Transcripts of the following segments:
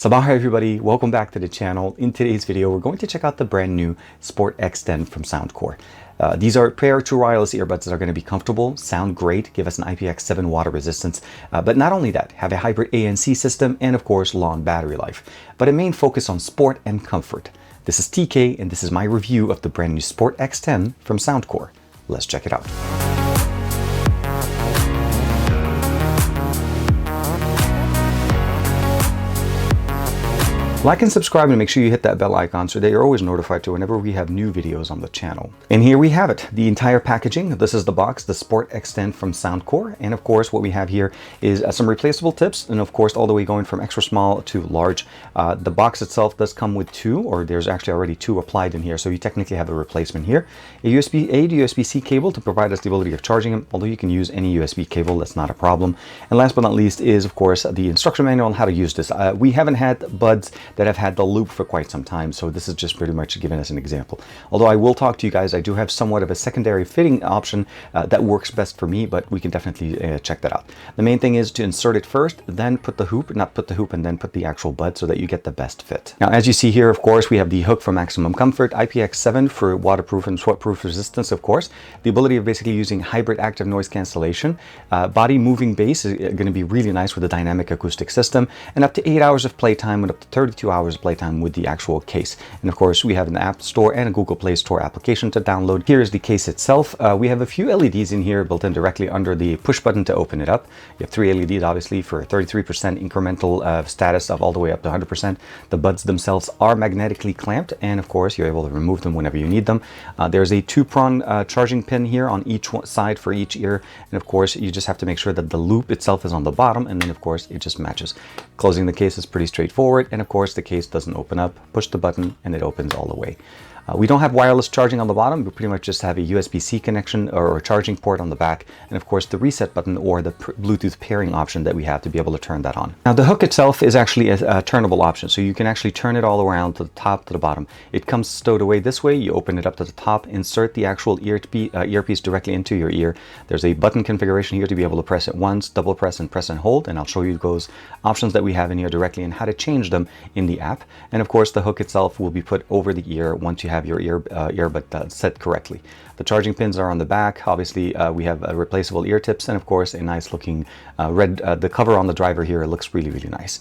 Sabah everybody, welcome back to the channel. In today's video, we're going to check out the brand new Sport X10 from Soundcore. These are pair true wireless earbuds that are going to be comfortable, sound great, give us an IPX7 water resistance, but not only that, have a hybrid ANC system and of course long battery life, but a main focus on sport and comfort. This is TK and this is my review of the brand new Sport X10 from Soundcore. Let's check it out. Like and subscribe and make sure you hit that bell icon so that you're always notified to whenever we have new videos on the channel. And here we have it, the entire packaging. This is the box, the Sport X10 from Soundcore. And of course, what we have here is some replaceable tips. And of course, all the way going from extra small to large. The box itself does come with two, or there's actually already two applied in here. So you technically have a replacement here. A USB-A to USB-C cable to provide us the ability of charging them, although you can use any USB cable, that's not a problem. And last but not least is, of course, the instruction manual on how to use this. We haven't had buds that have had the loop for quite some time, so this is just pretty much giving us an example. Although I will talk to you guys, I do have somewhat of a secondary fitting option that works best for me, but we can definitely check that out. The main thing is to insert it first, then put the hoop, not put the hoop and then put the actual bud so that you get the best fit. Now, as you see here, of course, we have the hook for maximum comfort, IPX7 for waterproof and sweatproof resistance, of course, the ability of basically using hybrid active noise cancellation, body moving bass is going to be really nice with a dynamic acoustic system, and up to 8 hours of playtime and up to 32 hours of playtime with the actual case. And of course, we have an App Store and a Google Play Store application to download. Here is the case itself. We have a few LEDs in here built in directly under the push button to open it up. You have 3 LEDs, obviously, for 33% incremental status of all the way up to 100%. The buds themselves are magnetically clamped, and of course, you're able to remove them whenever you need them. There's a 2-prong charging pin here on each side for each ear, and of course, you just have to make sure that the loop itself is on the bottom, and then of course, it just matches. Closing the case is pretty straightforward, and of course, the case doesn't open up. Push the button and it opens all the way. We don't have wireless charging on the bottom. We pretty much just have a USB-C connection or a charging port on the back, and of course the reset button or the Bluetooth pairing option that we have to be able to turn that on. Now the hook itself is actually a turnable option, so you can actually turn it all around to the top to the bottom. It comes stowed away this way. You open it up to the top, insert the actual earpiece directly into your ear. There's a button configuration here to be able to press it once, double press and hold, and I'll show you those options that we have in here directly and how to change them in the app. And of course the hook itself will be put over the ear once you have your earbud set correctly. The charging pins are on the back. Obviously, we have replaceable ear tips and of course a nice looking red, the cover on the driver here looks really, really nice.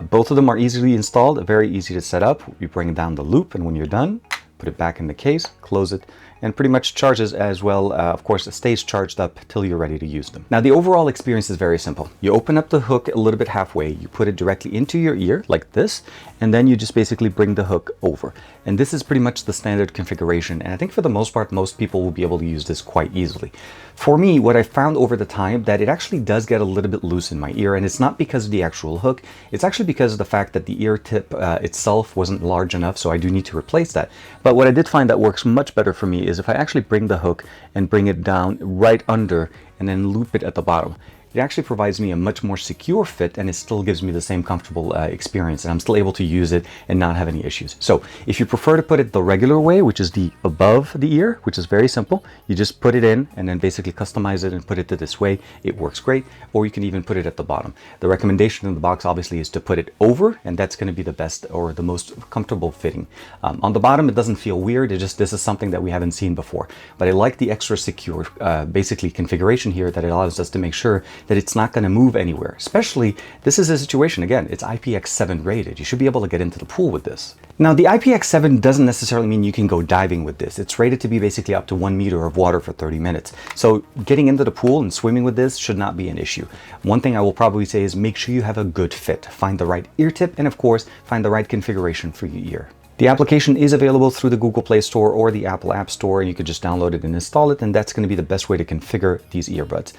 Both of them are easily installed, very easy to set up. You bring down the loop and when you're done, put it back in the case, close it, and pretty much charges as well. Of course, it stays charged up till you're ready to use them. Now, the overall experience is very simple. You open up the hook a little bit halfway, you put it directly into your ear like this, and then you just basically bring the hook over. And this is pretty much the standard configuration. And I think for the most part, most people will be able to use this quite easily. For me, what I found over the time that it actually does get a little bit loose in my ear, and it's not because of the actual hook, it's actually because of the fact that the ear tip itself wasn't large enough, so I do need to replace that. But what I did find that works much better for me is if I actually bring the hook and bring it down right under and then loop it at the bottom. It actually provides me a much more secure fit and it still gives me the same comfortable experience, and I'm still able to use it and not have any issues. So if you prefer to put it the regular way, which is the above the ear, which is very simple, you just put it in and then basically customize it and put it to this way. It works great. Or you can even put it at the bottom. The recommendation in the box obviously is to put it over, and that's going to be the best or the most comfortable fitting. On the bottom, it doesn't feel weird. It just, this is something that we haven't seen before. But I like the extra secure basically configuration here that allows us to make sure that it's not going to move anywhere. Especially, this is a situation, again, it's IPX7 rated. You should be able to get into the pool with this. Now, the IPX7 doesn't necessarily mean you can go diving with this. It's rated to be basically up to 1 meter of water for 30 minutes. So getting into the pool and swimming with this should not be an issue. One thing I will probably say is make sure you have a good fit. Find the right ear tip and of course, find the right configuration for your ear. The application is available through the Google Play Store or the Apple App Store, and you can just download it and install it, and that's going to be the best way to configure these earbuds.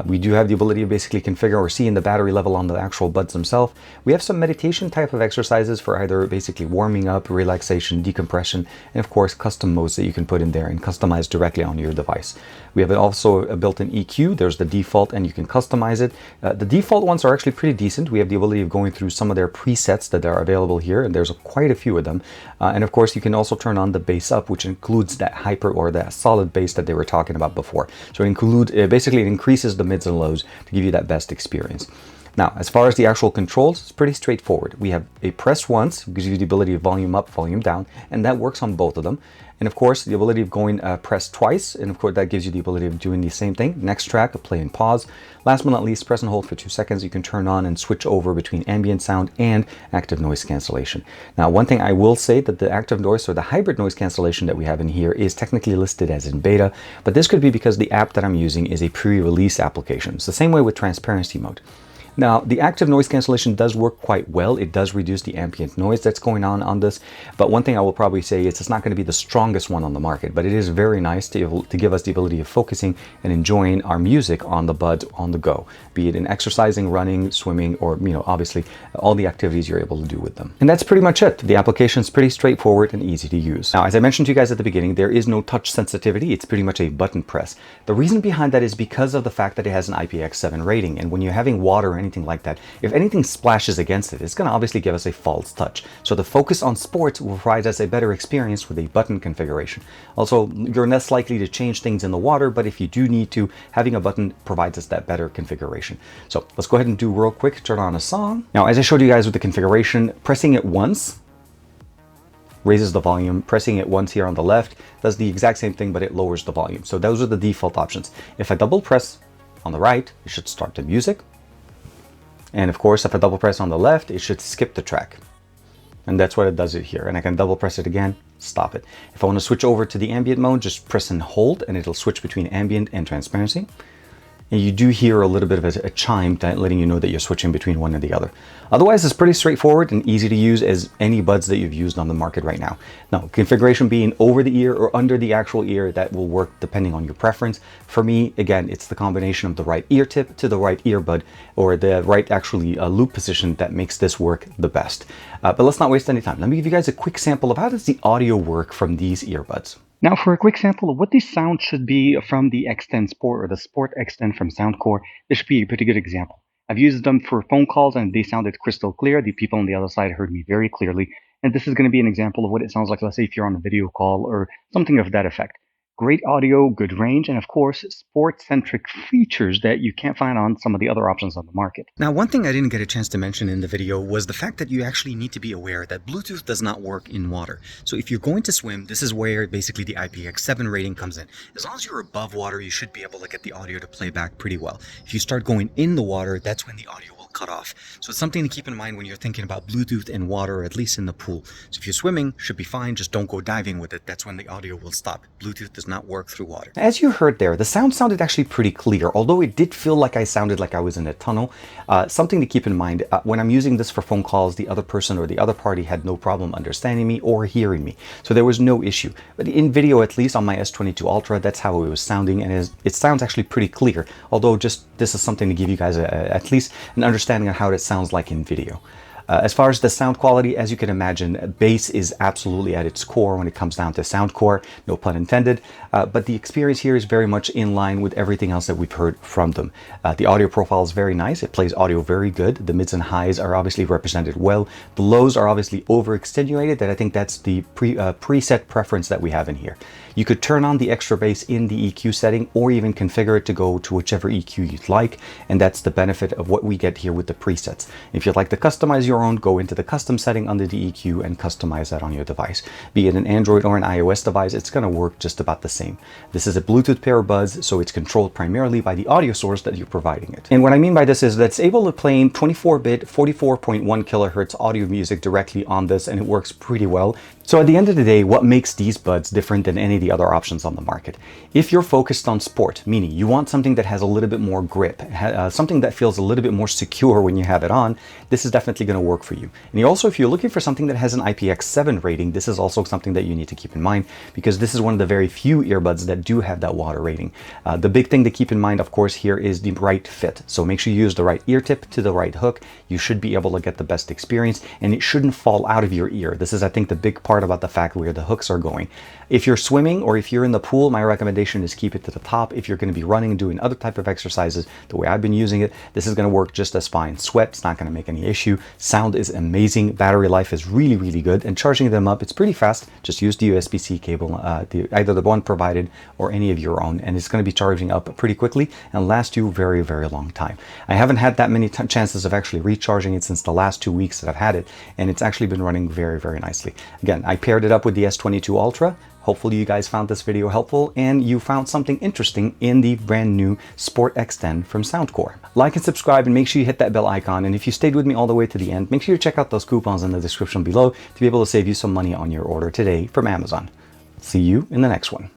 We do have the ability to basically configure or see in the battery level on the actual buds themselves. We have some meditation type of exercises for either basically warming up, relaxation, decompression, and of course custom modes that you can put in there and customize directly on your device. We have also a built-in EQ. There's the default and you can customize it. The default ones are actually pretty decent. We have the ability of going through some of their presets that are available here, and there's quite a few of them. And of course, you can also turn on the bass up, which includes that hyper or that solid bass that they were talking about before. So it includes, basically it increases the mids and lows to give you that best experience. Now, as far as the actual controls, it's pretty straightforward. We have a press once, gives you the ability of volume up, volume down, and that works on both of them. And of course, the ability of going press twice, and of course that gives you the ability of doing the same thing. Next track, a play and pause. Last but not least, press and hold for 2 seconds. You can turn on and switch over between ambient sound and active noise cancellation. Now, one thing I will say that the active noise or the hybrid noise cancellation that we have in here is technically listed as in beta, but this could be because the app that I'm using is a pre-release application. It's the same way with transparency mode. Now, the active noise cancellation does work quite well. It does reduce the ambient noise that's going on this. But one thing I will probably say is it's not going to be the strongest one on the market, but it is very nice to give us the ability of focusing and enjoying our music on the buds on the go, be it in exercising, running, swimming, or, obviously all the activities you're able to do with them. And that's pretty much it. The application is pretty straightforward and easy to use. Now, as I mentioned to you guys at the beginning, there is no touch sensitivity. It's pretty much a button press. The reason behind that is because of the fact that it has an IPX7 rating. And when you're having water or anything like that, if anything splashes against it, it's going to obviously give us a false touch. So the focus on sports will provide us a better experience with a button configuration. Also, you're less likely to change things in the water, but if you do need to, having a button provides us that better configuration. So let's go ahead and do real quick, turn on a song. Now, as I showed you guys with the configuration, pressing it once raises the volume. Pressing it once here on the left does the exact same thing, but it lowers the volume. So those are the default options. If I double press on the right, it should start the music. And of course, if I double press on the left, it should skip the track. And that's what it does it here. And I can double press it again, stop it. If I want to switch over to the ambient mode, just press and hold, and it'll switch between ambient and transparency. And you do hear a little bit of a chime letting you know that you're switching between one and the other. Otherwise, it's pretty straightforward and easy to use as any buds that you've used on the market right now. Now, configuration being over the ear or under the actual ear, that will work depending on your preference. For me, again, it's the combination of the right ear tip to the right earbud or the right actually loop position that makes this work the best. But let's not waste any time. Let me give you guys a quick sample of how does the audio work from these earbuds. Now for a quick sample of what these sounds should be from the X10 Sport or the Sport X10 from Soundcore, this should be a pretty good example. I've used them for phone calls and they sounded crystal clear. The people on the other side heard me very clearly. And this is going to be an example of what it sounds like, let's say if you're on a video call or something of that effect. Great audio, good range, and of course, sport-centric features that you can't find on some of the other options on the market. Now, one thing I didn't get a chance to mention in the video was the fact that you actually need to be aware that Bluetooth does not work in water. So if you're going to swim, this is where basically the IPX7 rating comes in. As long as you're above water, you should be able to get the audio to play back pretty well. If you start going in the water, that's when the audio will cut off. So it's something to keep in mind when you're thinking about Bluetooth in water, or at least in the pool. So if you're swimming, should be fine. Just don't go diving with it. That's when the audio will stop. Bluetooth does not work through water. As you heard there, the sound sounded actually pretty clear, although it did feel like I sounded like I was in a tunnel. Something to keep in mind, when I'm using this for phone calls, the other person or the other party had no problem understanding me or hearing me. So there was no issue. But in video, at least on my S22 Ultra, that's how it was sounding, and it sounds actually pretty clear, although just this is something to give you guys at least an understanding of how it sounds like in video. As far as the sound quality, as you can imagine, bass is absolutely at its core when it comes down to Soundcore, no pun intended, but the experience here is very much in line with everything else that we've heard from them. The audio profile is very nice. It plays audio very good. The mids and highs are obviously represented well. The lows are obviously over-extenuated, that I think that's the preset preference that we have in here. You could turn on the extra bass in the EQ setting or even configure it to go to whichever EQ you'd like, and that's the benefit of what we get here with the presets. If you'd like to customize your own, go into the custom setting under the EQ and customize that on your device. Be it an Android or an iOS device, it's going to work just about the same. This is a Bluetooth pair of buds, so it's controlled primarily by the audio source that you're providing it. And what I mean by this is that it's able to play 24-bit, 44.1 kilohertz audio music directly on this, and it works pretty well. So at the end of the day, what makes these buds different than any of the other options on the market? If you're focused on sport, meaning you want something that has a little bit more grip, something that feels a little bit more secure when you have it on, this is definitely going to work for you. And also, if you're looking for something that has an IPX7 rating, this is also something that you need to keep in mind, because this is one of the very few earbuds that do have that water rating. The big thing to keep in mind, of course, here is the right fit. So make sure you use the right ear tip to the right hook. You should be able to get the best experience, and it shouldn't fall out of your ear. This is, I think, the big part part about the fact where the hooks are going. If you're swimming or if you're in the pool, my recommendation is keep it to the top. If you're going to be running and doing other type of exercises, the way I've been using it, this is going to work just as fine. Sweat, it's not going to make any issue. Sound is amazing. Battery life is really, really good. And charging them up, it's pretty fast. Just use the USB-C cable, either the one provided or any of your own, and it's going to be charging up pretty quickly and last you a very, very long time. I haven't had that many chances of actually recharging it since the last 2 weeks that I've had it, and it's actually been running very, very nicely. Again, I paired it up with the S22 Ultra. Hopefully you guys found this video helpful and you found something interesting in the brand new Sport X10 from Soundcore. Like and subscribe and make sure you hit that bell icon. And if you stayed with me all the way to the end, make sure you check out those coupons in the description below to be able to save you some money on your order today from Amazon. See you in the next one.